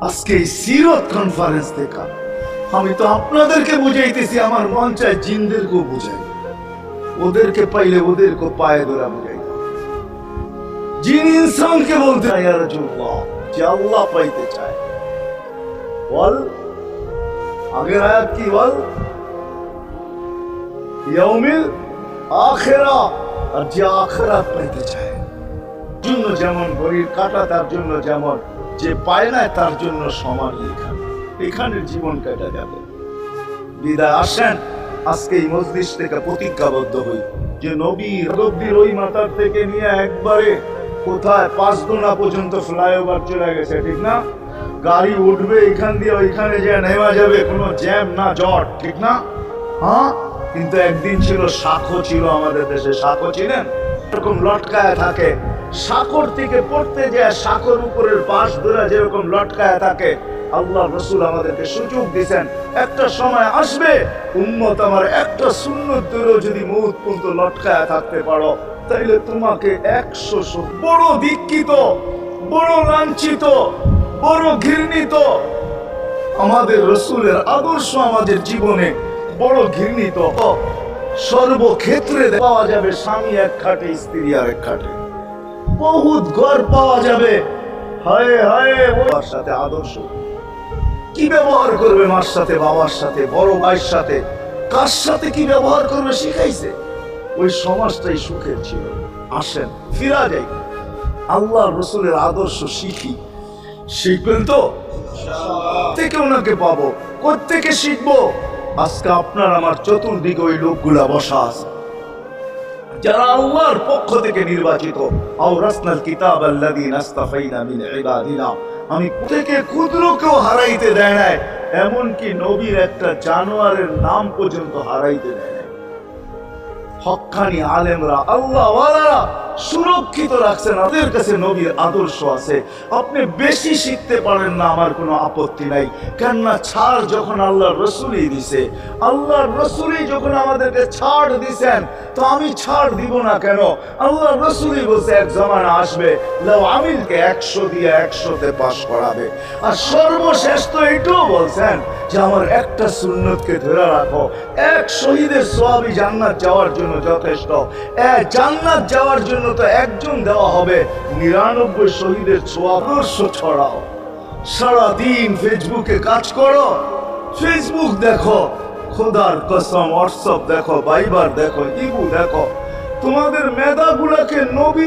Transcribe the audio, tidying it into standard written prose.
আজকে এই সিরত কনফারেন্স থেকে আমি তো আপনাদেরকে বুঝাইতেছি, আমার মন চায় জিনদেরকেও বুঝাই, ওদেরকে পাইলে ওদেরকে পায়ে ধরা বুঝাই। জিন ইনসানকে বলতে যে আল্লাহ পাইতে চায়, বল আগের আয়াত কি বল, ইয়াউমিল আখিরা, আর যে আখিরাত পাইতে চায় জন্য যেমন ঘড়ির কাঁটা তার জন্য যেমন, যে পায় না তার জন্য সমান। এখানের জীবন কেটে যাবে। বিদায় আসেন আজকে এই মজলিস থেকে প্রতিজ্ঞাবদ্ধ হই যে নবীর ওই মাথার থেকে নিয়ে একবারে কোথায় 5 দুনা পর্যন্ত ফ্লাইওভার চলে গেছে, ঠিক না? গাড়ি উঠবে এখান দিয়ে ওইখানে যে নেওয়া যাবে, কোনো জ্যাম না জট, ঠিক না? হ্যাঁ, কিন্তু একদিন ছিল শাখো, ছিল আমাদের দেশে শাখো, ছিলেন এরকম লটকায় থাকে, সাকর থেকে পড়তে যায় সাকর উপরের পাশ ধরে যেরকম লটকায় থাকে। আল্লাহ রাসূল আমাদেরকে সুযোগ দিয়েছেন, একটা সময় আসবে উম্মত আমার একটা সুন্নত ধরেও যদি মউত পর্যন্ত লটকায় থাকতে পারো, তাইলে তোমাকে 100 বড় দীক্ষিত, বড় লাঞ্ছিত, বড় ঘৃণিত। আমাদের রাসূলের আদর্শ আমাদের জীবনে বড় ঘৃণিত। সর্বক্ষেত্রে পাওয়া যাবে স্বামী এক খাটে, স্ত্রী আর এক খাটে, বহুত ঘর পাওয়া যাবে। হায় হায়, ওর সাথে আদর্শ কি ব্যবহার করবে, মার সাথে, বাবার সাথে, বড় ভাইয়ের সাথে, কার সাথে কি ব্যবহার করবে শিখাইছে। ওই সমাজটাই সুখের ছিল। আসেন ফিরা যাই, আল্লাহ রাসূলের আদর্শ শিখি। শিখবেন তো? থেকে ওনাকে পাবো, কোত্থেকে শিখবো? আজকে আপনার আমার চতুর্দিকে ওই লোকগুলা বসা আছে যারা আল্লাহর পক্ষ থেকে নির্বাচিত। আওরাসনাল কিতাব আল্লাযীনা ইসতাফাইনা মিন ইবাদিনা। আমি থেকে ক্ষুদ্রকেও হারাইতে দেয় নাই, এমনকি নবীর একটা জানোয়ারের নাম পর্যন্ত হারাইতে দেয় নাই। হক্কানি আলেমরা, আল্লাহ ওয়ালারা সুরক্ষিত রাখছেন, ওদের কাছে নবীর আদর্শ আছে। আপনি বেশি শিখতে পারেন না, আমার কোনো আপত্তি নাই। কেননা ছাড় যখন আল্লাহ রসুলই দিছে, আল্লাহ রসুলই যখন আমাদেরকে ছাড় দিছেন, তো আমি ছাড় দিব না কেন? আল্লাহ রসুলই বলছে এক জমানা আসবে লাউ আমিলকে 100 দিয়ে 100তে পাস করাবে। আর সর্বশেষ তো এটাও বলছেন যে আমার একটা সুন্নতকে ধরে রাখো, এক শহীদের সওয়াবই জান্নাত যাওয়ার জন্য যথেষ্ট। জান্নাত যাওয়ার জন্য তো একজন দেওয়া হবে, 99 শহীদের সওয়াব ছড়াও। সারাদিন ফেসবুকে কাজ করো, ফেসবুক দেখো, খোদার কসম হোয়াটসঅ্যাপ দেখো, ভাইবার দেখো, ইমো দেখো, তোমাদের মেধাগুলোকে নবী